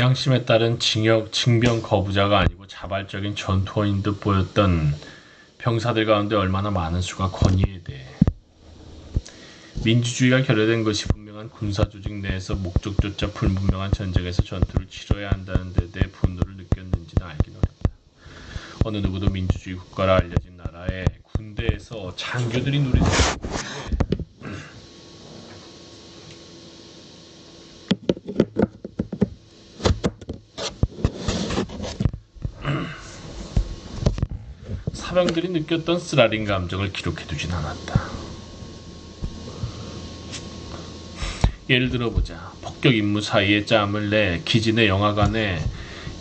양심에 따른 징병 거부자가 아니고 자발적인 전투원인 듯 보였던 병사들 가운데 얼마나 많은 수가 권위에 대해 민주주의가 결여된 것이 분명한 군사조직 내에서 목적조차 불분명한 전쟁에서 전투를 치러야 한다는 데 대해 분노를 느꼈는지는 알기는 했다. 어느 누구도 민주주의 국가라 알려진 나라의 군대에서 장교들이 누리는 사병들이 느꼈던 쓰라린 감정을 기록해두진 않았다. 예를 들어보자. 폭격 임무 사이에 짬을 내 기지 내 영화관에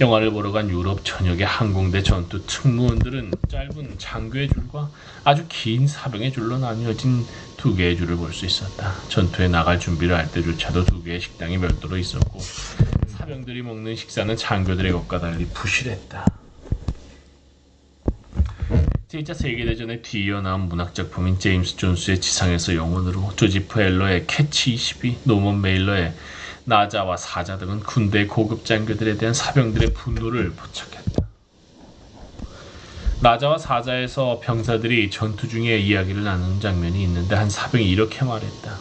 영화를 보러 간 유럽 전역의 항공대 전투 특무원들은 짧은 장교의 줄과 아주 긴 사병의 줄로 나뉘어진 두 개의 줄을 볼 수 있었다. 전투에 나갈 준비를 할 때조차도 두 개의 식당이 별도로 있었고 사병들이 먹는 식사는 장교들의 것과 달리 부실했다. 제2차 세계대전에 뒤이어 나온 문학작품인 제임스 존스의 지상에서 영혼으로, 조지프 헬러의 캐치 22, 노먼 메일러의 나자와 사자 등은 군대 고급 장교들에 대한 사병들의 분노를 포착했다. 나자와 사자에서 병사들이 전투 중에 이야기를 나누는 장면이 있는데 한 사병이 이렇게 말했다.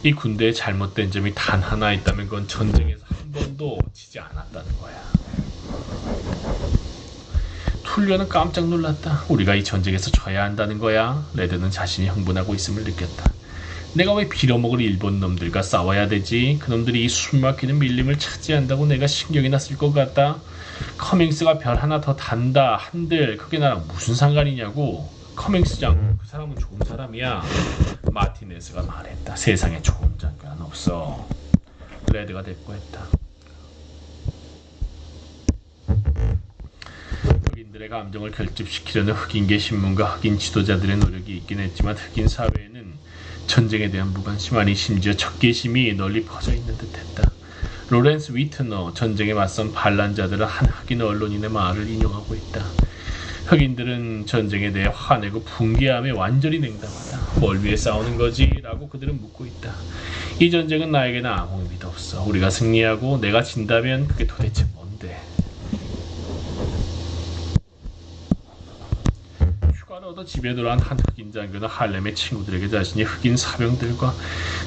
이 군대의 잘못된 점이 단 하나 있다면 그건 전쟁에서 한 번도 지지 않았다는 거야. 툴리오는 깜짝 놀랐다. 우리가 이 전쟁에서 져야 한다는 거야? 레드는 자신이 흥분하고 있음을 느꼈다. 내가 왜 빌어먹을 일본 놈들과 싸워야 되지? 그놈들이 이 숨막히는 밀림을 차지한다고 내가 신경이 났을 것 같다. 커밍스가 별 하나 더 단다 한들 그게 나랑 무슨 상관이냐고. 커밍스장, 그 사람은 좋은 사람이야. 마티네스가 말했다. 세상에 좋은 장교는 없어. 레드가 대꾸했다. 흑인들의 감정을 결집시키려는 흑인계 신문과 흑인 지도자들의 노력이 있긴 했지만 흑인 사회에는 전쟁에 대한 무관심, 아니 심지어 적개심이 널리 퍼져 있는 듯했다. 로렌스 위트너, 전쟁에 맞선 반란자들은 한 흑인 언론인의 말을 인용하고 있다. 흑인들은 전쟁에 대해 화내고 분개함에 완전히 냉담하다. 뭘 위해 싸우는 거지? 라고 그들은 묻고 있다. 이 전쟁은 나에게는 아무 의미도 없어. 우리가 승리하고 내가 진다면 그게 도대체 뭔데? 휴가를 얻어 집에 돌아온 한 흑인 장교는 할렘의 친구들에게 자신이 흑인 사병들과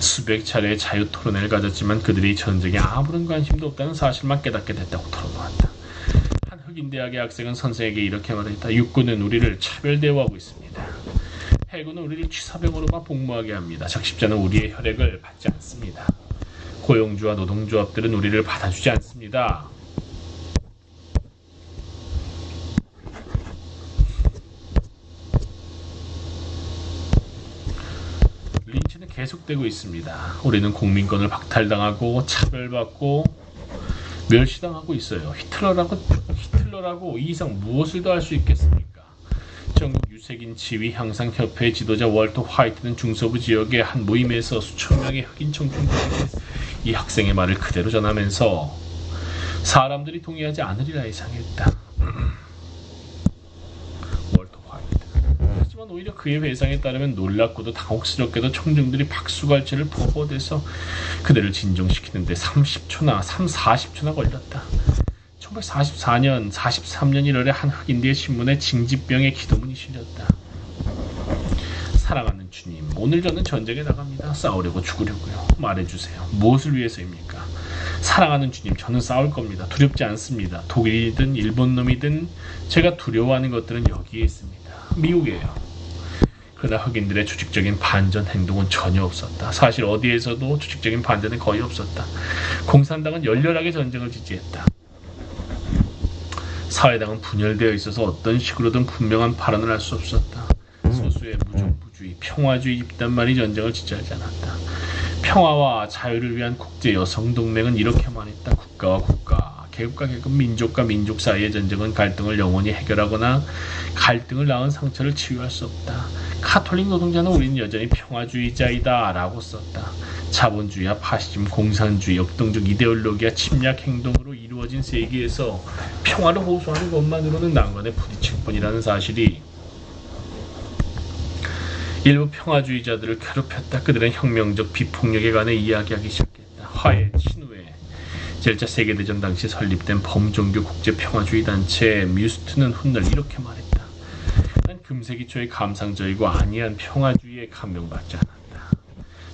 수백 차례의 자유 토론회를 가졌지만 그들이 전쟁에 아무런 관심도 없다는 사실만 깨닫게 됐다고 털어놓았다. 흑인 대학의 학생은 선생에게 이렇게 말했다. 육군은 우리를 차별 대우하고 있습니다. 해군은 우리를 취사병으로만 복무하게 합니다. 적십자는 우리의 혈액을 받지 않습니다. 고용주와 노동조합들은 우리를 받아주지 않습니다. 린치는 계속되고 있습니다. 우리는 국민권을 박탈당하고 차별받고 멸시당하고 있어요. 히틀러라고 이 이상 무엇을 더 할 수 있겠습니까? 전국 유색인 지위 향상 협회의 지도자 월터 화이트는 중서부 지역의 한 모임에서 수천 명의 흑인 청춘들에게 이 학생의 말을 그대로 전하면서 사람들이 동의하지 않으리라 예상했다. 월터 화이트. 하지만 오히려 그의 회상에 따르면 놀랍고도 당혹스럽게도 청중들이 박수갈채를 퍼부어대서 그들을 진정시키는데 40초나 걸렸다. 1944년, 43년 1월에 한 흑인대의 신문에 징집병의 기도문이 실렸다. 사랑하는 주님, 오늘 저는 전쟁에 나갑니다. 싸우려고 죽으려고요. 말해주세요. 무엇을 위해서입니까? 사랑하는 주님, 저는 싸울 겁니다. 두렵지 않습니다. 독일이든 일본 놈이든 제가 두려워하는 것들은 여기에 있습니다. 미국이에요. 그러나 흑인들의 조직적인 반전 행동은 전혀 없었다. 사실 어디에서도 조직적인 반전은 거의 없었다. 공산당은 열렬하게 전쟁을 지지했다. 사회당은 분열되어 있어서 어떤 식으로든 분명한 발언을 할 수 없었다. 소수의 무정부주의, 평화주의 집단만이 전쟁을 지지하지 않았다. 평화와 자유를 위한 국제 여성동맹은 이렇게 말했다. 국가와 국가, 계급과 계급, 민족과 민족 사이의 전쟁은 갈등을 영원히 해결하거나 갈등을 낳은 상처를 치유할 수 없다. 카톨릭 노동자는 우리는 여전히 평화주의자이다 라고 썼다. 자본주의와 파시즘, 공산주의, 역동적 이데올로기와 침략 행동으로 이루어진 뒤집어진 세계에서 평화를 호소하는 것만으로는 난관에 부딪힐 뿐이라는 사실이 일부 평화주의자들을 괴롭혔다. 그들은 혁명적 비폭력에 관해 이야기하기 시작했다. 화해, 친후회. 제1차 세계대전 당시 설립된 범종교 국제평화주의 단체 뮤스트는 훗날 이렇게 말했다. 난 금세기 초의 감상적이고 안이한 평화주의에 감명받지 않았다.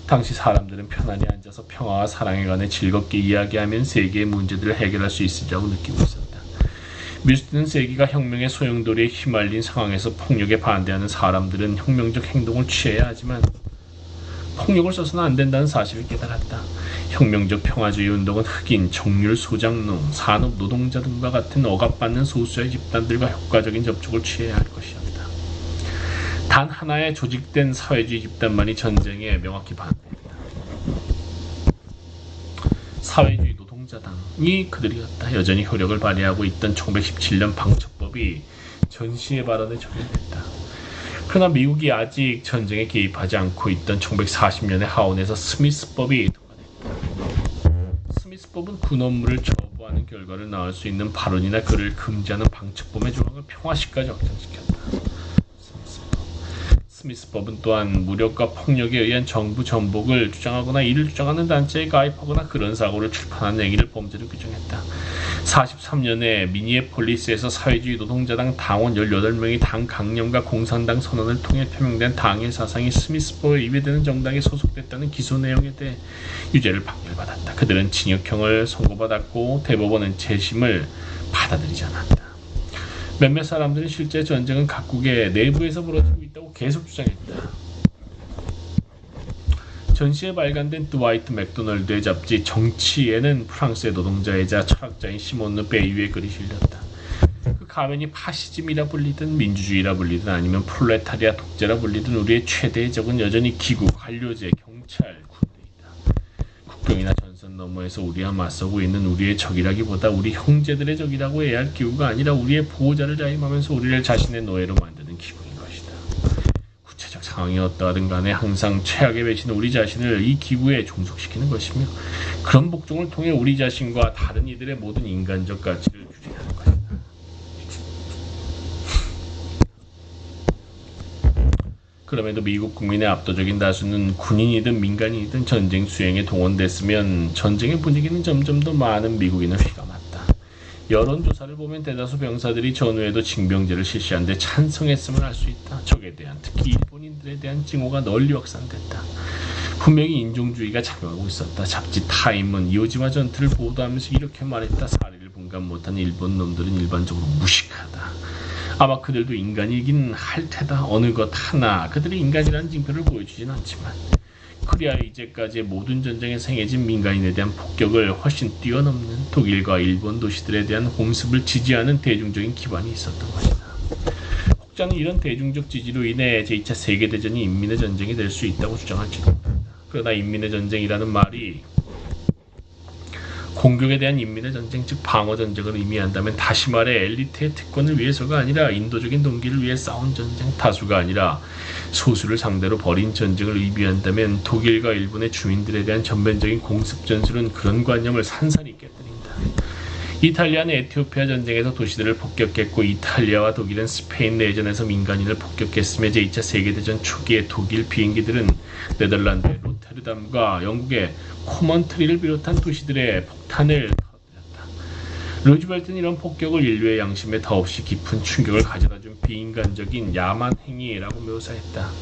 당시 사람들은 편안히 앉아서 평화와 사랑에 관해 즐겁게 이야기하면 세계의 문제들을 해결할 수 있으리라고 느끼고 있었다. 뮤스트는 세계가 혁명의 소용돌이에 휘말린 상황에서 폭력에 반대하는 사람들은 혁명적 행동을 취해야 하지만 폭력을 써서는 안 된다는 사실을 깨달았다. 혁명적 평화주의 운동은 흑인, 정률, 소장농, 산업 노동자 등과 같은 억압받는 소수의 집단들과 효과적인 접촉을 취해야 할 것이었다. 단 하나의 조직된 사회주의 집단만이 전쟁에 명확히 반대했다. 사회주의 노동자당이 그들이었다. 여전히 효력을 발휘하고 있던 1917년 방첩법이 전시의 발언에 적용됐다. 그러나 미국이 아직 전쟁에 개입하지 않고 있던 1940년에 하원에서 스미스법이 통과됐다. 스미스법은 군 업무를 저부하는 결과를 낳을 수 있는 발언이나 글을 금지하는 방첩법의 조항을 평화시까지 확장시켰다. 스미스법은 또한 무력과 폭력에 의한 정부 전복을 주장하거나 이를 주장하는 단체에 가입하거나 그런 사고를 출판하는 행위를 범죄로 규정했다. 43년에 미니애폴리스에서 사회주의 노동자당 당원 18명이 당 강령과 공산당 선언을 통해 표명된 당의 사상이 스미스법에 위배되는 정당에 소속됐다는 기소 내용에 대해 유죄를 판결받았다. 그들은 징역형을 선고받았고 대법원은 재심을 받아들이지 않았다. 몇몇 사람들은 실제 전쟁은 각국의 내부에서 벌어지고 있다고 계속 주장했다. 전시에 발간된 드와이트 맥도널드의 잡지 정치에는 프랑스의 노동자이자 철학자인 시몬 르 베이유의 글이 실렸다. 그 가면이 파시즘이라 불리든 민주주의라 불리든 아니면 프롤레타리아 독재라 불리든 우리의 최대의 적은 여전히 기구, 관료제, 경찰, 군대이다. 국경이나 전선 너머에서 우리와 맞서고 있는 우리의 적이라기보다 우리 형제들의 적이라고 해야 할 기구가 아니라 우리의 보호자를 자임하면서 우리를 자신의 노예로 만드는 기구인 것이다. 구체적 상황이 어떠하든 간에 항상 최악의 배신은 우리 자신을 이 기구에 종속시키는 것이며 그런 복종을 통해 우리 자신과 다른 이들의 모든 인간적 가치를 유지하는 것이다. 그럼에도 미국 국민의 압도적인 다수는 군인이든 민간인이든 전쟁 수행에 동원됐으면 전쟁의 분위기는 점점 더 많은 미국인을 휘감았다. 여론조사를 보면 대다수 병사들이 전후에도 징병제를 실시한 데 찬성했음을 알 수 있다. 적에 대한, 특히 일본인들에 대한 징후가 널리 확산됐다. 분명히 인종주의가 작용하고 있었다. 잡지 타임은 이오지마 전투를 보도하면서 이렇게 말했다. 사리를 분간 못한 일본 놈들은 일반적으로 무식하다. 아마 그들도 인간이긴 할 테다. 어느 것 하나 그들이 인간이라는 징표를 보여주진 않지만 그리하여 이제까지의 모든 전쟁에서 행해진 민간인에 대한 폭격을 훨씬 뛰어넘는 독일과 일본 도시들에 대한 공습을 지지하는 대중적인 기반이 있었던 것이다. 혹자는 이런 대중적 지지로 인해 제2차 세계대전이 인민의 전쟁이 될 수 있다고 주장할지도 모른다. 그러나 인민의 전쟁이라는 말이 공격에 대한 인민의 전쟁, 즉 방어 전쟁을 의미한다면 다시 말해 엘리트의 특권을 위해서가 아니라 인도적인 동기를 위해 싸운 전쟁, 다수가 아니라 소수를 상대로 벌인 전쟁을 의미한다면 독일과 일본의 주민들에 대한 전면적인 공습 전술은 그런 관념을 산산히 깨뜨린다. 이탈리아는 에티오피아 전쟁에서 도시들을 폭격했고 이탈리아와 독일은 스페인 내전에서 민간인을 폭격했으며 제2차 세계대전 초기에 독일 비행기들은 네덜란드의 로테르담과 영국의 코먼트리를 비롯한 도시들의 폭탄을 터뜨렸다. 루즈벨트는 이런 폭격을 인류의 양심에 더없이 깊은 충격을 가져다준 비인간적인 야만 행위라고 묘사했다.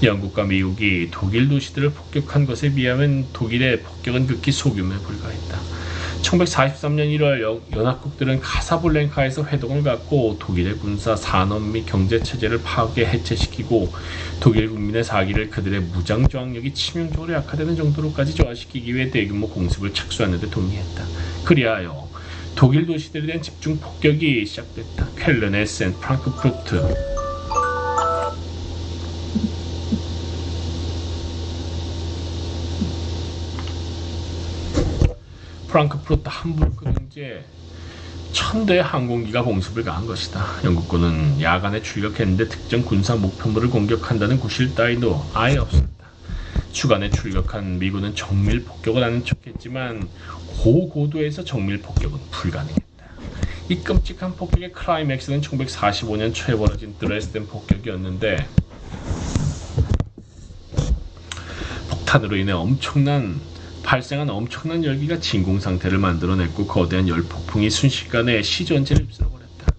영국과 미국이 독일 도시들을 폭격한 것에 비하면 독일의 폭격은 극히 소규모에 불과했다. 1943년 1월 연합국들은 카사블랭카에서 회동을 갖고 독일의 군사, 산업 및 경제체제를 파괴 해체시키고 독일 국민의 사기를 그들의 무장저항력이 치명적으로 약화되는 정도로까지 저하시키기 위해 대규모 공습을 착수하는 데 동의했다. 그리하여 독일 도시들에 대한 집중 폭격이 시작됐다. 쾰른, 에센, 프랑크푸르트, 함부르크 등지에 1000대의 항공기가 공습을 가한 것이다. 영국군은 야간에 출격했는데 특정 군사 목표물을 공격한다는 구실 따위도 아예 없었다. 수간에 출격한 미군은 정밀 폭격을 하는 척했지만 고고도에서 정밀 폭격은 불가능했다. 이 끔찍한 폭격의 클라이맥스는 1945년 초에 벌어진 드레스덴 폭격이었는데 폭탄으로 인해 발생한 엄청난 열기가 진공 상태를 만들어냈고 거대한 열폭풍이 순식간에 시전체를 휩쓸어버렸다.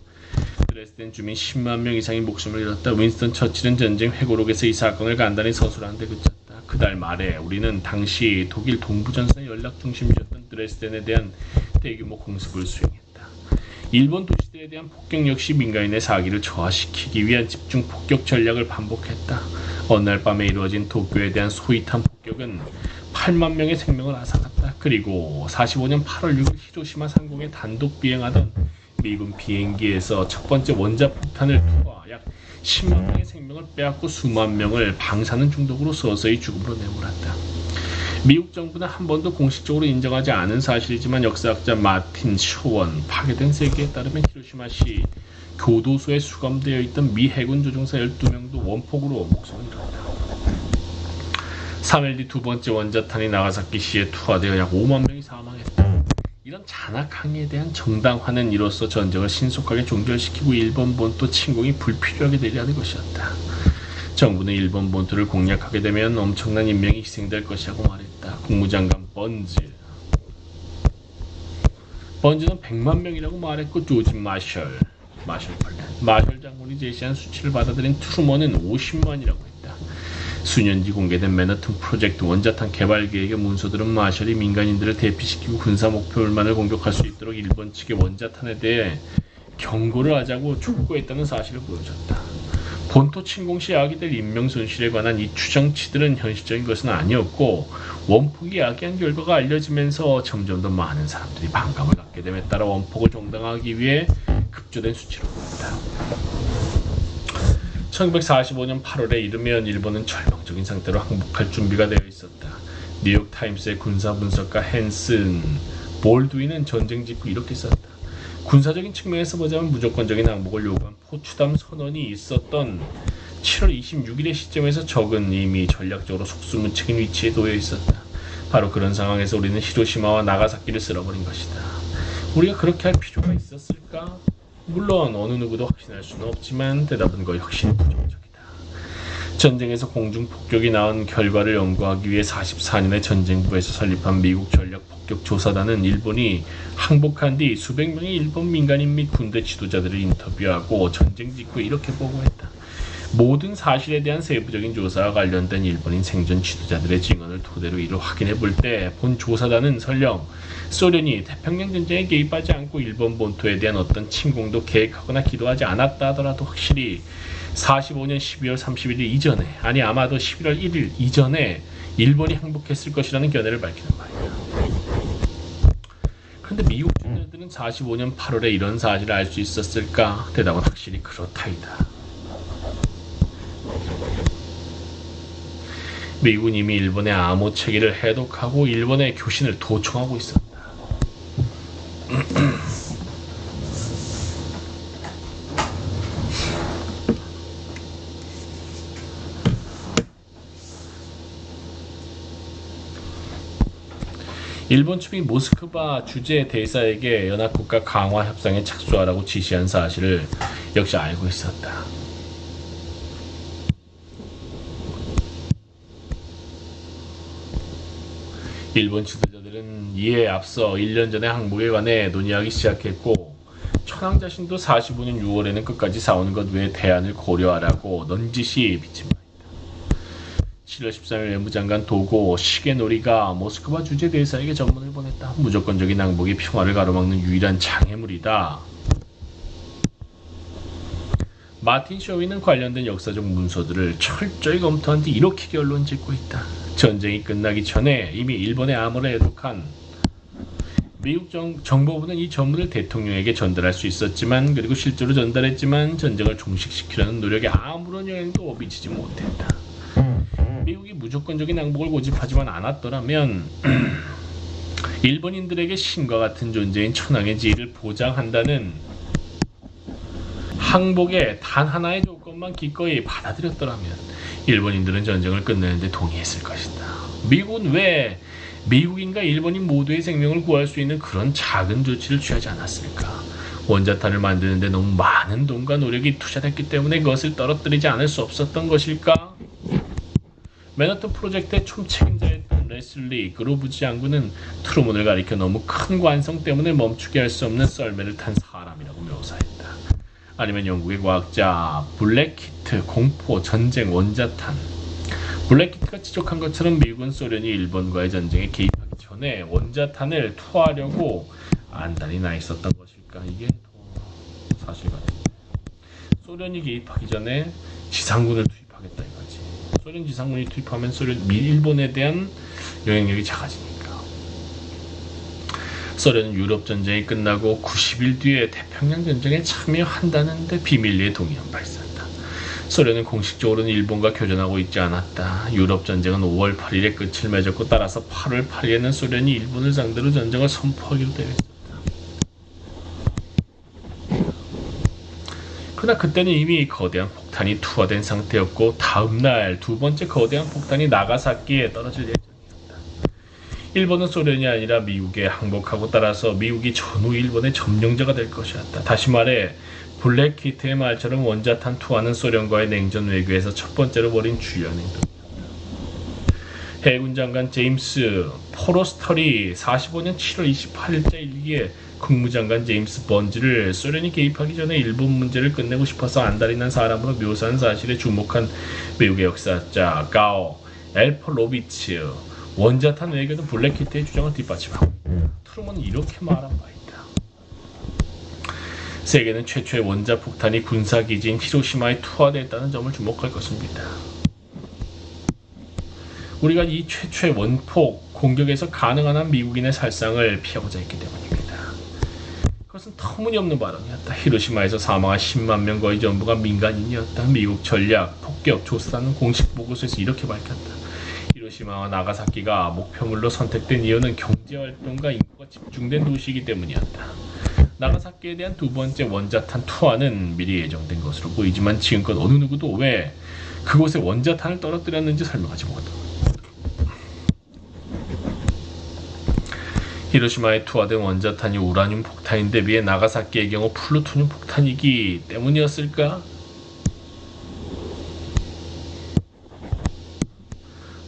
드레스덴 주민 10만 명 이상이 목숨을 잃었다. 윈스턴 처칠은 전쟁 회고록에서 이 사건을 간단히 서술한 데 그쳤다. 그달 말에 우리는 당시 독일 동부전선의 연락 중심지였던 드레스덴에 대한 대규모 공습을 수행했다. 일본 도시들에 대한 폭격 역시 민간인의 사기를 저하시키기 위한 집중 폭격 전략을 반복했다. 어느 날 밤에 이루어진 도쿄에 대한 소위탄 폭격은 8만 명의 생명을 앗아갔다. 그리고 45년 8월 6일 히로시마 상공에 단독 비행하던 미군 비행기에서 첫 번째 원자폭탄을 투하 약 10만 명의 생명을 빼앗고 수만 명을 방사능 중독으로 서서히 죽음으로 내몰았다. 미국 정부는 한 번도 공식적으로 인정하지 않은 사실이지만 역사학자 마틴 쇼원 파괴된 세계에 따르면 히로시마시 교도소에 수감되어 있던 미 해군 조종사 12명도 원폭으로 목숨을 잃었다. 3일 뒤 두 번째 원자탄이 나가사키시에 투하되어 약 5만 명이 사망했다. 이런 잔악 항의에 대한 정당화는 이로써 전쟁을 신속하게 종결시키고 일본 본토 침공이 불필요하게 되게 하는 것이었다. 정부는 일본 본토를 공략하게 되면 엄청난 인명이 희생될 것이라고 말했다. 국무장관 번즈는 100만 명이라고 말했고 조지 마셜 장군이 제시한 수치를 받아들인 트루먼은 50만이라고 했다. 수년 뒤 공개된 맨하튼 프로젝트 원자탄 개발 계획의 문서들은 마셜이 민간인들을 대피시키고 군사 목표물만을 공격할 수 있도록 일본 측의 원자탄에 대해 경고를 하자고 촉구했다는 사실을 보여줬다. 본토 침공 시 야기될 인명 손실에 관한 이 추정치들은 현실적인 것은 아니었고 원폭이 야기한 결과가 알려지면서 점점 더 많은 사람들이 반감을 갖게 됨에 따라 원폭을 정당화하기 위해 급조된 수치로 보인다. 1945년 8월에 이르면 일본은 절망적인 상태로 항복할 준비가 되어 있었다. 뉴욕타임스의 군사분석가 헨슨 볼드윈은 전쟁 직후 이렇게 썼다. 군사적인 측면에서 보자면 무조건적인 항복을 요구한 포츠담 선언이 있었던 7월 26일의 시점에서 적은 이미 전략적으로 속수무책인 위치에 놓여 있었다. 바로 그런 상황에서 우리는 히로시마와 나가사키를 쓸어버린 것이다. 우리가 그렇게 할 필요가 있었을까? 물론 어느 누구도 확신할 수는 없지만 대답은 거의 확신이 부정적이다. 전쟁에서 공중폭격이 낳은 결과를 연구하기 위해 44년에 전쟁부에서 설립한 미국 전략폭격조사단은 일본이 항복한 뒤 수백 명의 일본 민간인 및 군대 지도자들을 인터뷰하고 전쟁 직후에 이렇게 보고했다. 모든 사실에 대한 세부적인 조사와 관련된 일본인 생존 지도자들의 증언을 토대로 이를 확인해 볼 때 본 조사단은 설령 소련이 태평양 전쟁에 개입하지 않고 일본 본토에 대한 어떤 침공도 계획하거나 기도하지 않았다 하더라도 확실히 45년 12월 31일 이전에 아마도 11월 1일 이전에 일본이 항복했을 것이라는 견해를 밝히는 말이다. 그런데 미국 주민들은 45년 8월에 이런 사실을 알 수 있었을까? 대답은 확실히 그렇다이다. 미국은 이미 일본의 암호 체계를 해독하고 일본의 교신을 도청하고 있었다. 일본 측이 모스크바 주재 대사에게 연합국가 강화 협상에 착수하라고 지시한 사실을 역시 알고 있었다. 일본 지도자들은 이에 앞서 1년 전에 항복에 관해 논의하기 시작했고 천황 자신도 45년 6월에는 끝까지 싸우는 것 외에 대안을 고려하라고 넌지시 비친 바이다. 7월 13일 외무장관 도고 시게노리가 모스크바 주재 대사에게 전문을 보냈다. 무조건적인 항복이 평화를 가로막는 유일한 장애물이다. 마틴 쇼위는 관련된 역사적 문서들을 철저히 검토한 뒤 이렇게 결론 짓고 있다. 전쟁이 끝나기 전에 이미 일본의 암호를 해독한 미국 정보부는 이 전문을 대통령에게 전달할 수 있었지만 그리고 실제로 전달했지만 전쟁을 종식시키려는 노력에 아무런 영향도 미치지 못했다. 미국이 무조건적인 항복을 고집하지만 않았더라면 일본인들에게 신과 같은 존재인 천황의 지위를 보장한다는 항복의 단 하나의 조건만 기꺼이 받아들였더라면 일본인들은 전쟁을 끝내는데 동의했을 것이다. 미국은 왜 미국인과 일본인 모두의 생명을 구할 수 있는 그런 작은 조치를 취하지 않았을까? 원자탄을 만드는데 너무 많은 돈과 노력이 투자됐기 때문에 그것을 떨어뜨리지 않을 수 없었던 것일까? 맨하튼 프로젝트의 총책임자였던 레슬리 그로브즈 장군은 트루먼을 가리켜 너무 큰 관성 때문에 멈추게 할 수 없는 썰매를 탄 사람이라고 묘사했다. 아니면 영국의 과학자 블랙히트 공포 전쟁 원자탄. 블랙히트가 지적한 것처럼 미국은 소련이 일본과의 전쟁에 개입하기 전에 원자탄을 투하하려고 안달이 나 있었던 것일까? 이게 더 사실같은데. 소련이 개입하기 전에 지상군을 투입하겠다 이거지. 소련 지상군이 투입하면 일본에 대한 영향력이 작아지니까. 소련은 유럽 전쟁이 끝나고 90일 뒤에 태평양 전쟁에 참여한다는데 비밀리에 동의안 발사한다. 소련은 공식적으로는 일본과 교전하고 있지 않았다. 유럽 전쟁은 5월 8일에 끝을 맺었고 따라서 8월 8일에는 소련이 일본을 상대로 전쟁을 선포하기로 되어 있었다. 그러나 그때는 이미 거대한 폭탄이 투하된 상태였고 다음날 두 번째 거대한 폭탄이 나가사키에 떨어질 예정이었다. 일본은 소련이 아니라 미국에 항복하고 따라서 미국이 전후 일본의 점령자가 될 것이었다. 다시 말해 블랙히트의 말처럼 원자탄 투하는 소련과의 냉전 외교에서 첫 번째로 벌인 주요한 행동이었다. 해군 장관 제임스 포로스터리 45년 7월 28일자 일기에 국무장관 제임스 번즈를 소련이 개입하기 전에 일본 문제를 끝내고 싶어서 안달이 난 사람으로 묘사한 사실에 주목한 미국의 역사자 가오 엘퍼로비츠 원자탄 외교는 블랙히트의 주장을 뒷받침하고 있다. 트루먼은 이렇게 말한 바 있다. 세계는 최초의 원자폭탄이 군사기지인 히로시마에 투하되었다는 점을 주목할 것입니다. 우리가 이 최초의 원폭 공격에서 가능한 한 미국인의 살상을 피하고자 했기 때문입니다. 그것은 터무니없는 발언이었다. 히로시마에서 사망한 10만 명 거의 전부가 민간인이었다. 미국 전략, 폭격, 조사는 공식 보고서에서 이렇게 밝혔다. 히로시마와 나가사키가 목표물로 선택된 이유는 경제활동과 인구가 집중된 도시이기 때문이었다. 나가사키에 대한 두 번째 원자탄 투하는 미리 예정된 것으로 보이지만 지금껏 어느 누구도 왜 그곳에 원자탄을 떨어뜨렸는지 설명하지 못했다. 히로시마에 투하된 원자탄이 우라늄 폭탄인데 비해 나가사키의 경우 플루토늄 폭탄이기 때문이었을까?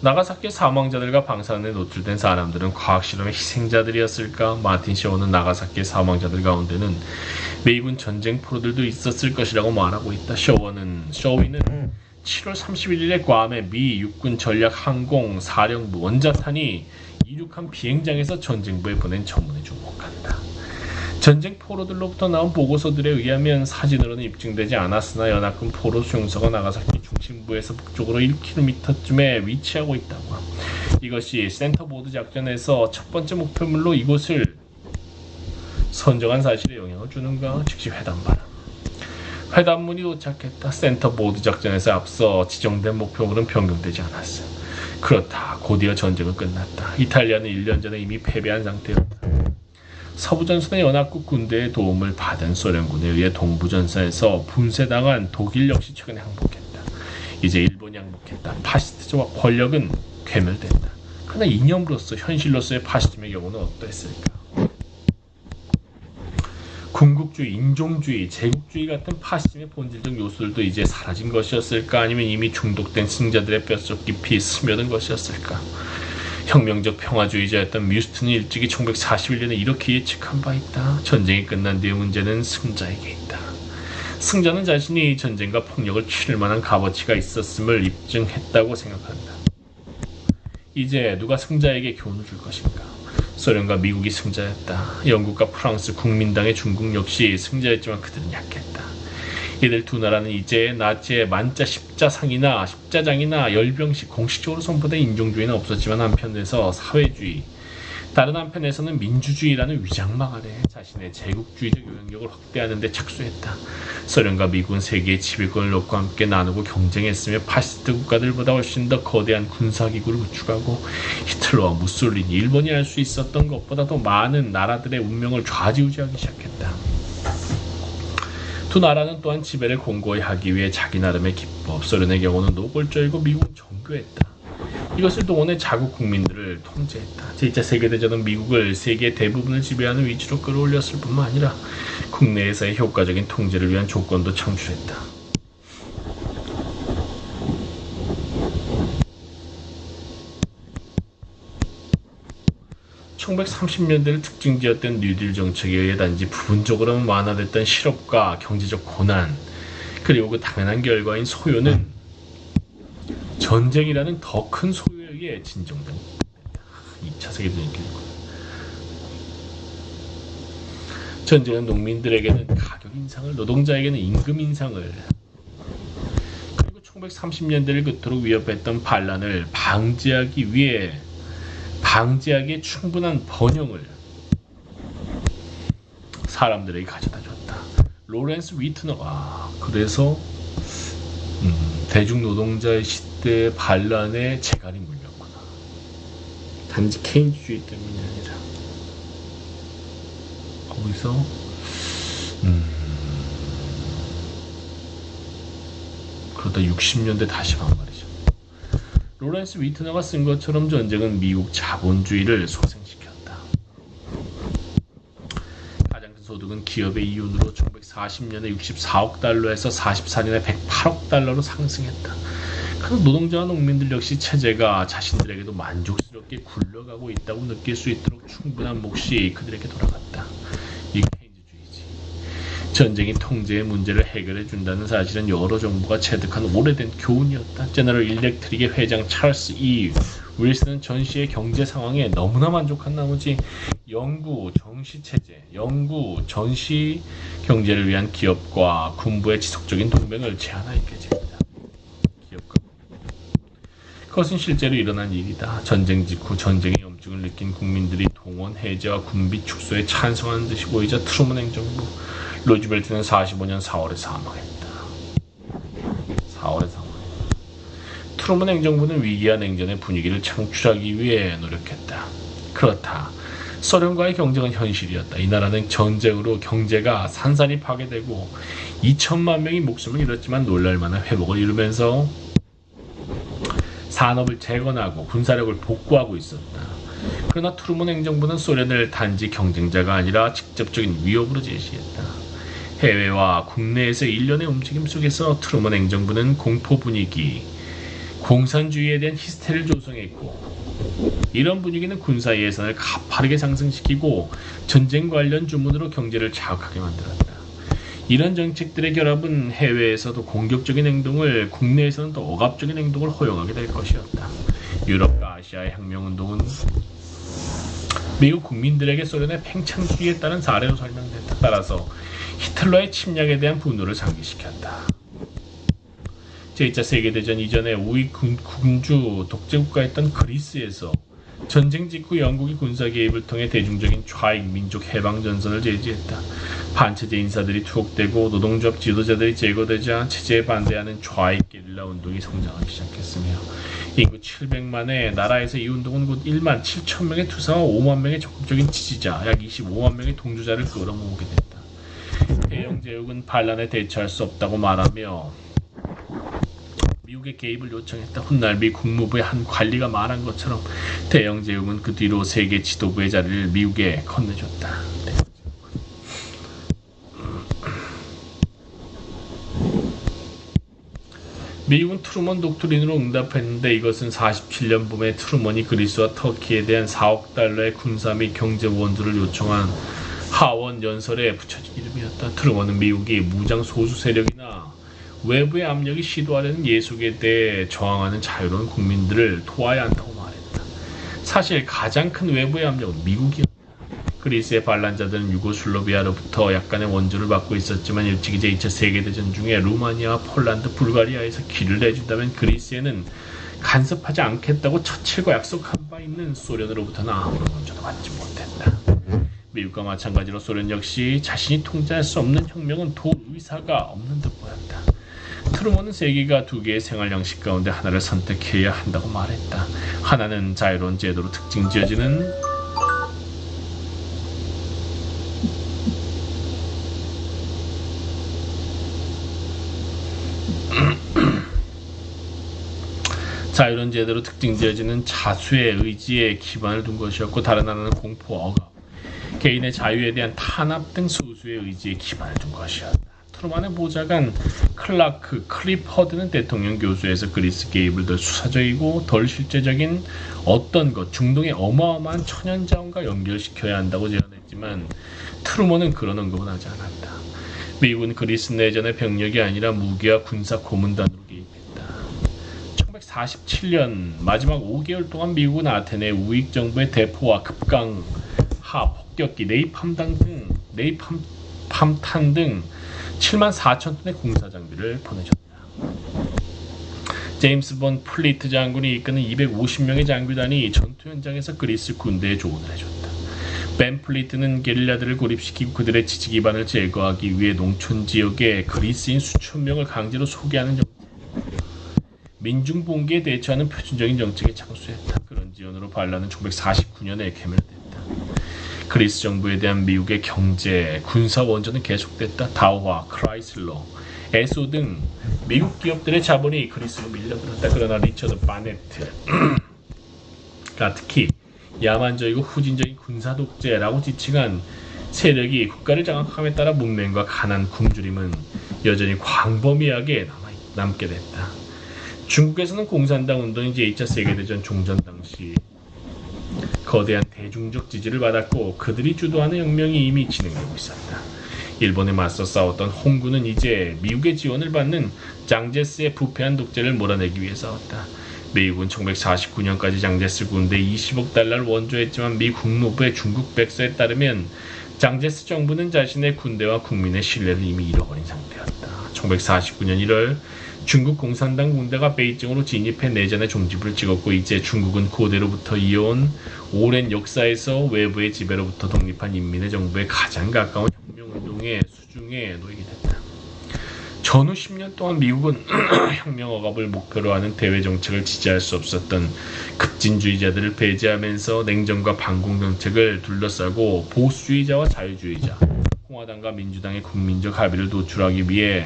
나가사키 사망자들과 방사능에 노출된 사람들은 과학실험의 희생자들이었을까? 마틴 셔워는 나가사키의 사망자들 가운데는 미군 전쟁 포로들도 있었을 것이라고 말하고 있다. 셔위는 7월 31일에 괌의 미 육군 전략 항공 사령부 원자탄이 이륙한 비행장에서 전쟁부에 보낸 전문에 주목한다. 전쟁 포로들로부터 나온 보고서들에 의하면 사진으로는 입증되지 않았으나 연합군 포로 수용소가 나가사키 중심부에서 북쪽으로 1km쯤에 위치하고 있다고. 이것이 센터보드 작전에서 첫 번째 목표물로 이곳을 선정한 사실에 영향을 주는가? 즉시 회담바람. 회담문이 도착했다. 센터보드 작전에서 앞서 지정된 목표물은 변경되지 않았어. 그렇다. 곧이어 전쟁은 끝났다. 이탈리아는 1년 전에 이미 패배한 상태였다. 서부전선의 연합국 군대의 도움을 받은 소련군에 의해 동부전선에서 분쇄당한 독일 역시 최근에 항복했다. 이제 일본이 항복했다. 파시스트와 권력은 괴멸된다. 그러나 이념으로서 현실로서의 파시즘의 경우는 어떠했을까? 군국주의, 인종주의, 제국주의 같은 파시즘의 본질적 요소들도 이제 사라진 것이었을까? 아니면 이미 중독된 승자들의 뼛속 깊이 스며든 것이었을까? 혁명적 평화주의자였던 뮤스트는 일찍이 1941년에 이렇게 예측한 바 있다. 전쟁이 끝난 뒤의 문제는 승자에게 있다. 승자는 자신이 전쟁과 폭력을 치를 만한 값어치가 있었음을 입증했다고 생각한다. 이제 누가 승자에게 교훈을 줄 것인가? 소련과 미국이 승자였다. 영국과 프랑스, 국민당의 중국 역시 승자였지만 그들은 약했다. 이들 두 나라는 이제 나치의 만자 십자상이나 십자장이나 열병식 공식적으로 선포된 인종주의는 없었지만 한편에서 사회주의, 다른 한편에서는 민주주의라는 위장막 아래 자신의 제국주의적 영향력을 확대하는 데 착수했다. 소련과 미국은 세계의 지배권을 놓고 함께 나누고 경쟁했으며 파시스트 국가들보다 훨씬 더 거대한 군사기구를 구축하고 히틀러와 무솔리니, 일본이 할 수 있었던 것보다 더 많은 나라들의 운명을 좌지우지하기 시작했다. 두 나라는 또한 지배를 공고히 하기 위해 자기 나름의 기법, 소련의 경우는 노골적이고 미국은 정교했다. 이것을 동원해 자국 국민들을 통제했다. 제2차 세계대전은 미국을 세계 대부분을 지배하는 위치로 끌어올렸을 뿐만 아니라 국내에서의 효과적인 통제를 위한 조건도 창출했다. 1930년대를 특징지었던 뉴딜 정책에 의해 단지 부분적으로는 완화됐던 실업과 경제적 고난, 그리고 그 당연한 결과인 소요는 전쟁이라는 더 큰 소요에 의해 진정된 2차 세계대전이 결과. 전쟁은 농민들에게는 가격 인상을, 노동자에게는 임금 인상을, 그리고 1930년대를 그토록 위협했던 반란을 방지하기에 충분한 번영을 사람들에게 가져다 줬다. 로렌스 위트너가 그래서 대중노동자의 시대의 반란에 재갈이 물렸구나. 단지 케인주의 때문이 아니라 거기서 그러다 60년대 다시 반말이죠. 로렌스 위트너가 쓴 것처럼 전쟁은 미국 자본주의를 소생시켰다. 가장 큰 소득은 기업의 이윤으로 1940년에 64억 달러에서 44년에 108억 달러로 상승했다. 그러나 노동자와 농민들 역시 체제가 자신들에게도 만족스럽게 굴러가고 있다고 느낄 수 있도록 충분한 몫이 그들에게 돌아갔다. 이게 케인즈주의지. 전쟁이 통제의 문제를 해결해 준다는 사실은 여러 정부가 체득한 오래된 교훈이었다. 제너럴 일렉트릭의 회장 찰스 E. 윌슨은 전시의 경제 상황에 너무나 만족한 나머지 영구 전시 경제를 위한 기업과 군부의 지속적인 동맹을 제안하게 됩니다. 그것은 실제로 일어난 일이다. 전쟁 직후 전쟁의 염증을 느낀 국민들이 동원 해제와 군비 축소에 찬성하는 듯이 보이자 트루먼 행정부 루즈벨트는 45년 4월에 사망했다. 트루먼 행정부는 위기와 냉전의 분위기를 창출하기 위해 노력했다. 그렇다. 소련과의 경쟁은 현실이었다. 이 나라는 전쟁으로 경제가 산산이 파괴되고 2천만 명이 목숨을 잃었지만 놀랄만한 회복을 이루면서 산업을 재건하고 군사력을 복구하고 있었다. 그러나 트루먼 행정부는 소련을 단지 경쟁자가 아니라 직접적인 위협으로 제시했다. 해외와 국내에서의 일련의 움직임 속에서 트루먼 행정부는 공포 분위기, 공산주의에 대한 히스테리를 조성했고, 이런 분위기는 군사 예산을 가파르게 상승시키고 전쟁 관련 주문으로 경제를 자극하게 만들었다. 이런 정책들의 결합은 해외에서도 공격적인 행동을, 국내에서는 더 억압적인 행동을 허용하게 될 것이었다. 유럽과 아시아의 혁명운동은 미국 국민들에게 소련의 팽창주의에 따른 사례로 설명됐다. 따라서 히틀러의 침략에 대한 분노를 상기시켰다. 제2차 세계대전 이전에 우익 군주 독재국가였던 그리스에서 전쟁 직후 영국이 군사 개입을 통해 대중적인 좌익 민족 해방 전선을 제지했다. 반체제 인사들이 투옥되고 노동조합 지도자들이 제거되자 체제에 반대하는 좌익 게릴라 운동이 성장하기 시작했으며 인구 700만의 나라에서 이 운동은 곧 1만 7천 명의 투사와 5만 명의 적극적인 지지자, 약 25만 명의 동조자를 끌어모으게 됐다. 대영 제국은 반란에 대처할 수 없다고 말하며 미국의 개입을 요청했다. 훗날 미 국무부의 한 관리가 말한 것처럼 대영 제국은 그 뒤로 세계 지도부의 자리를 미국에 건네줬다. 미국은 트루먼 독트린으로 응답했는데 이것은 47년 봄에 트루먼이 그리스와 터키에 대한 4억 달러의 군사 및 경제 원조를 요청한 하원 연설에 붙여진 이름이었다. 트루먼은 미국이 무장 소수 세력이나 외부의 압력이 시도하려는 예속에 대해 저항하는 자유로운 국민들을 도와야 한다고 말했다. 사실 가장 큰 외부의 압력은 미국이었다. 그리스의 반란자들은 유고슬라비아로부터 약간의 원조를 받고 있었지만 일찍이 제2차 세계대전 중에 루마니아와 폴란드, 불가리아에서 길을 내준다면 그리스에는 간섭하지 않겠다고 처칠과 약속한 바 있는 소련으로부터는 아무런 원조도 받지 못했다. 미국과 마찬가지로 소련 역시 자신이 통제할 수 없는 혁명은 도울 의사가 없는 듯 보였다. 트루먼은 세계가 두 개의 생활 양식 가운데 하나를 선택해야 한다고 말했다. 하나는 자유로운 제도로 특징 지어지는 자유는 제대로 특징지어지는 자수의 의지에 기반을 둔 것이었고 다른 하나는 공포, 억압, 개인의 자유에 대한 탄압 등 소수의 의지에 기반을 둔 것이었다. 트루만의 보좌관 클라크 클리퍼드는 대통령 교수에서 그리스 개입을 더 수사적이고 덜 실제적인 어떤 것, 중동의 어마어마한 천연자원과 연결시켜야 한다고 제안했지만 트루먼은 그런 언급은 하지 않았다. 미국은 그리스 내전의 병력이 아니라 무기와 군사 고문단으로 개입했다. 1947년 마지막 5개월 동안 미국은 아테네 우익 정부의 대포와 급강하 폭격기, 네이팜탄 등 7만 4천 톤의 공사 장비를 보내줬다. 제임스 본 플리트 장군이 이끄는 250명의 장비단이 전투 현장에서 그리스 군대에 조언을 해줬다. 벤 플리트는 게릴라들을 고립시키고 그들의 지지 기반을 제거하기 위해 농촌 지역에 그리스인 수천 명을 강제로 소개하는 정책, 민중 봉기에 대처하는 표준적인 정책에 착수했다. 그런 지원으로 반란은 1949년에 괴멸됐다. 그리스 정부에 대한 미국의 경제, 군사 원조는 계속됐다. 다우와, 크라이슬러, 에소 등 미국 기업들의 자본이 그리스로 밀려들었다. 그러나 리처드 바네트가 특히 야만적이고 후진적인 군사 독재라고 지칭한 세력이 국가를 장악함에 따라 문맹과 가난, 굶주림은 여전히 광범위하게 남게 됐다. 중국에서는 공산당 운동이 제2차 세계대전 종전 당시 거대한 대중적 지지를 받았고 그들이 주도하는 혁명이 이미 진행되고 있었다. 일본에 맞서 싸웠던 홍군은 이제 미국의 지원을 받는 장제스의 부패한 독재를 몰아내기 위해 싸웠다. 미국은 1949년까지 장제스 군대에 20억 달러를 원조했지만 미 국무부의 중국 백서에 따르면 장제스 정부는 자신의 군대와 국민의 신뢰를 이미 잃어버린 상태였다. 1949년 1월 중국 공산당 군대가 베이징으로 진입해 내전의 종지부를 찍었고 이제 중국은 고대로부터 이어온 오랜 역사에서 외부의 지배로부터 독립한 인민의 정부에 가장 가까운 혁명운동의 수중에 놓이게 됐다. 전후 10년 동안 미국은 혁명 억압을 목표로 하는 대외 정책을 지지할 수 없었던 급진주의자들을 배제하면서 냉정과 반공 정책을 둘러싸고 보수주의자와 자유주의자, 공화당과 민주당의 국민적 합의를 도출하기 위해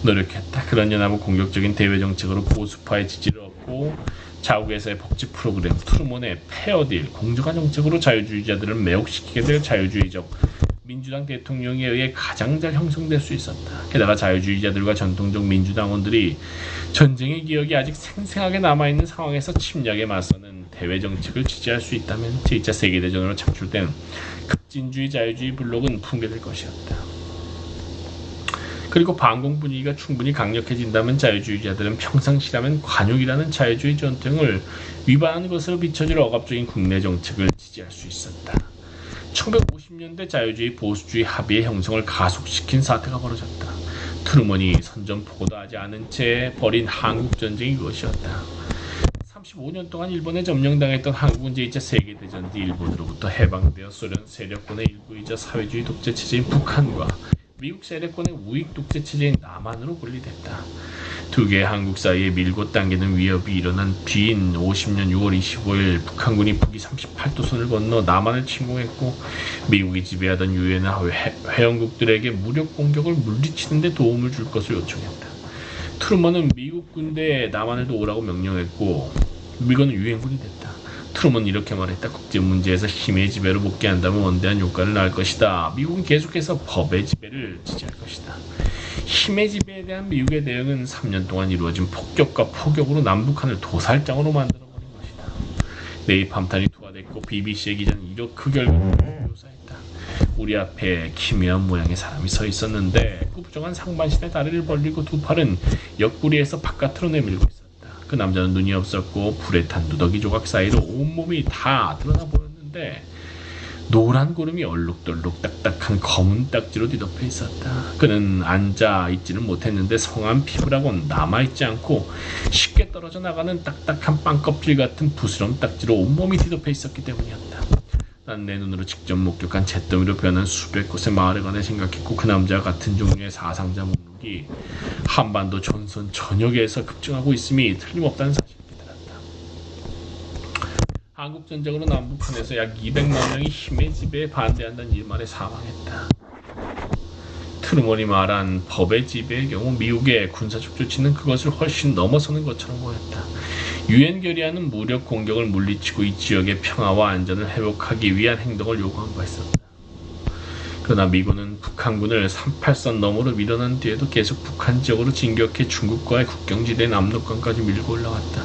노력했다. 그런 연합은 공격적인 대외 정책으로 보수파의 지지를 얻고 자국에서의 복지 프로그램, 트루먼의 페어딜, 공정한 정책으로 자유주의자들을 매혹시키게 될 자유주의적 민주당 대통령에 의해 가장 잘 형성될 수 있었다. 게다가 자유주의자들과 전통적 민주당원들이 전쟁의 기억이 아직 생생하게 남아있는 상황에서 침략에 맞서는 대외 정책을 지지할 수 있다면 제2차 세계대전으로 창출된 급진주의 자유주의 블록은 붕괴될 것이었다. 그리고 반공 분위기가 충분히 강력해진다면 자유주의자들은 평상시라면 관용이라는 자유주의 전통을 위반한 것으로 비춰질 억압적인 국내 정책을 지지할 수 있었다. 1950년대 자유주의 보수주의 합의의 형성을 가속시킨 사태가 벌어졌다. 트루먼이 선전포고도 하지 않은 채 벌인 한국전쟁이 이것이었다. 35년 동안 일본에 점령당했던 한국은 제2차 세계대전 뒤 일본으로부터 해방되어 소련 세력권의 일부이자 사회주의 독재체제인 북한과 미국 세력권의 우익 독재체제인 남한으로 분리됐다. 두 개의 한국 사이에 밀고 당기는 위협이 일어난 뒤인 50년 6월 25일 북한군이 북위 38도선을 건너 남한을 침공했고 미국이 지배하던 유엔화 회원국들에게 무력 공격을 물리치는 데 도움을 줄 것을 요청했다. 트루먼은 미국 군대에 남한을 도우라고 명령했고 미국은 유엔군이 됐다. 트루먼은 이렇게 말했다. 국제 문제에서 힘의 지배로 복귀한다면 원대한 효과를 낳을 것이다. 미국은 계속해서 법의 지배를 지지할 것이다. 힘의 지배에 대한 미국의 대응은 3년 동안 이루어진 폭격과 포격으로 남북한을 도살장으로 만들어버린 것이다. 네이팜탄이 투하됐고 BBC의 기자는 그 결과를 묘사했다. 우리 앞에 기묘한 모양의 사람이 서 있었는데 그 부정한 상반신에 다리를 벌리고 두 팔은 옆구리에서 바깥으로 내밀고 있었다. 그 남자는 눈이 없었고 불에 탄 누더기 조각 사이로 온몸이 다 드러나 보였는데 노란 구름이 얼룩덜룩 딱딱한 검은 딱지로 뒤덮여 있었다. 그는 앉아 있지는 못했는데 성한 피부라곤 남아있지 않고 쉽게 떨어져 나가는 딱딱한 빵껍질 같은 부스럼 딱지로 온몸이 뒤덮여 있었기 때문이었다. 난 내 눈으로 직접 목격한 잿더미로 변한 수백 곳의 마을에 관해 생각했고 그 남자와 같은 종류의 사상자 목록이 한반도 전선 전역에서 급증하고 있음이 틀림없다는 사실을 깨달았다. 한국전쟁으로 남북한에서 약 200만 명이 힘의 지배에 반대한다는 일말에 사망했다. 트루먼이 말한 법의 지배의 경우 미국의 군사적 조치는 그것을 훨씬 넘어서는 것처럼 보였다. 유엔 결의안은 무력 공격을 물리치고 이 지역의 평화와 안전을 회복하기 위한 행동을 요구한 바 있었다. 그러나 미군은 북한군을 38선 너머로 밀어난 뒤에도 계속 북한 지역으로 진격해 중국과의 국경지대 남록강까지 밀고 올라왔다.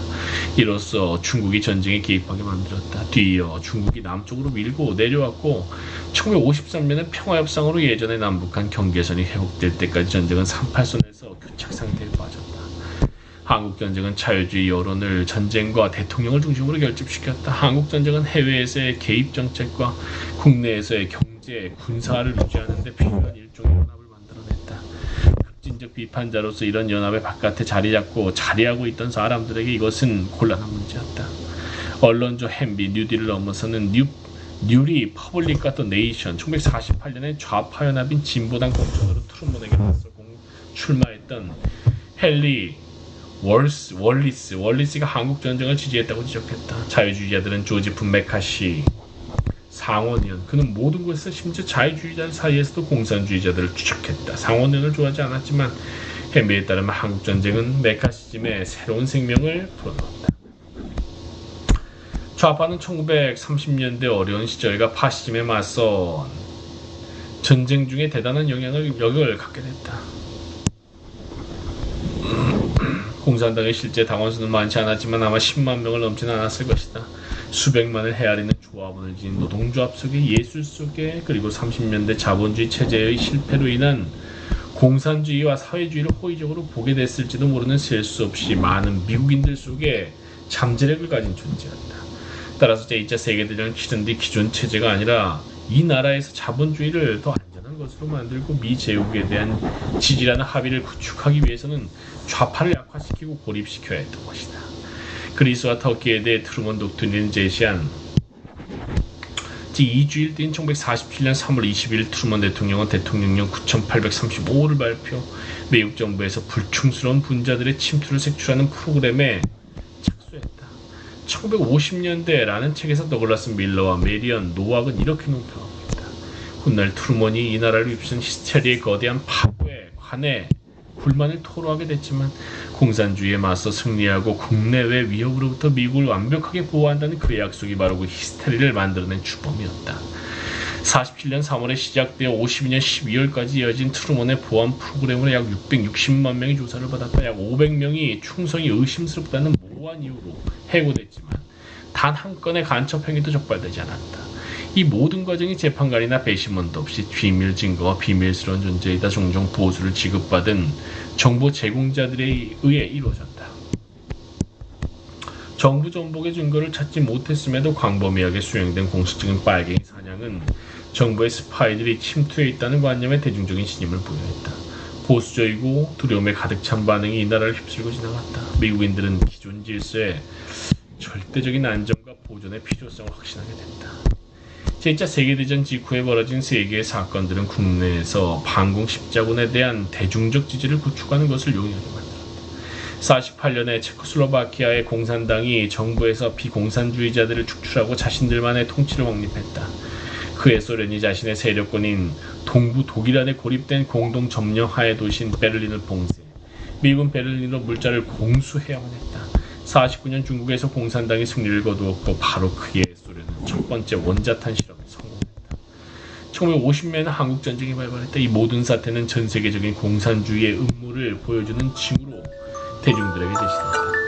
이로써 중국이 전쟁에 개입하게 만들었다. 뒤이어 중국이 남쪽으로 밀고 내려왔고 1953년에 평화협상으로 예전의 남북한 경계선이 회복될 때까지 전쟁은 38선에서 교착 상태에 빠졌다. 한국전쟁은 자유주의 여론을 전쟁과 대통령을 중심으로 결집시켰다. 한국전쟁은 해외에서의 개입 정책과 국내에서의 경제, 군사를 유지하는 데 필요한 일종의 연합을 만들어냈다. 급진적 비판자로서 이런 연합의 바깥에 자리 잡고 자리하고 있던 사람들에게 이것은 곤란한 문제였다. 언론조 햄비, 뉴딜을 넘어서는 뉴리 퍼블릭과 또 네이션, 1948년에 좌파 연합인 진보당 공천으로 트루먼에게 맞서 출마했던 헨리 월리스가 한국전쟁을 지지했다고 지적했다. 자유주의자들은 조지프 메카시 상원의원, 그는 모든 곳에서 심지어 자유주의자들 사이에서도 공산주의자들을 추적했다. 상원의원을 좋아하지 않았지만 헨리에 따르면 한국전쟁은 메카시즘의 새로운 생명을 불어넣었다. 좌파는 1930년대 어려운 시절과 파시즘에 맞선 전쟁 중에 대단한 영향을 갖게 됐다. 공산당의 실제 당원수는 많지 않았지만 아마 10만 명을 넘지는 않았을 것이다. 수백만을 헤아리는 조합원을 지닌 노동조합 속에, 예술 속에, 그리고 30년대 자본주의 체제의 실패로 인한 공산주의와 사회주의를 호의적으로 보게 됐을지도 모르는 셀 수 없이 많은 미국인들 속에 잠재력을 가진 존재였다. 따라서 제2차 세계대전을 치른 뒤 기존 체제가 아니라 이 나라에서 자본주의를 더 안전한 것으로 만들고 미제국에 대한 지지라는 합의를 구축하기 위해서는 좌파를 약화시키고 고립시켜야 했던 것이다. 그리스와 터키에 대해 트루먼 독트린을 제시한 지 2주일 뒤인 1947년 3월 20일 트루먼 대통령은 대통령령 9835호를 발표, 미국 정부에서 불충스러운 분자들의 침투를 색출하는 프로그램에 착수했다. 1950년대라는 책에서 더글라스 밀러와 메리언 노악은 이렇게 논평합니다. 훗날 트루먼이 이 나라를 휩쓴 히스테리의 거대한 파괴에 관해 불만을 토로하게 됐지만 공산주의에 맞서 승리하고 국내외 위협으로부터 미국을 완벽하게 보호한다는 그의 약속이 바로 그 히스테리를 만들어낸 주범이었다. 47년 3월에 시작되어 52년 12월까지 이어진 트루먼의 보안 프로그램으로 약 660만 명이 조사를 받았다. 약 500명이 충성이 의심스럽다는 모호한 이유로 해고됐지만 단 한 건의 간첩 행위도 적발되지 않았다. 이 모든 과정이 재판관이나 배심원도 없이 비밀 증거와 비밀스러운 존재이다 종종 보수를 지급받은 정보 제공자들에 의해 이루어졌다. 정부 전복의 증거를 찾지 못했음에도 광범위하게 수행된 공식적인 빨갱이 사냥은 정부의 스파이들이 침투해 있다는 관념에 대중적인 신임을 부여했다. 보수적이고 두려움에 가득 찬 반응이 이 나라를 휩쓸고 지나갔다. 미국인들은 기존 질서의 절대적인 안정과 보존의 필요성을 확신하게 됐다. 제2차 세계대전 직후에 벌어진 세 개의 사건들은 국내에서 반공 십자군에 대한 대중적 지지를 구축하는 것을 용이하게 만들었다. 48년에 체코슬로바키아의 공산당이 정부에서 비공산주의자들을 축출하고 자신들만의 통치를 확립했다. 그해 소련이 자신의 세력권인 동부 독일 안에 고립된 공동 점령하에 도시인 베를린을 봉쇄, 미국은 베를린으로 물자를 공수해야만 했다. 49년 중국에서 공산당이 승리를 거두었고 바로 그해 소련은 첫 번째 원자탄 실험에 성공했다. 1950년에는 한국전쟁이 발발했다. 이 모든 사태는 전 세계적인 공산주의의 음모를 보여주는 징후로 대중들에게 제시됐다.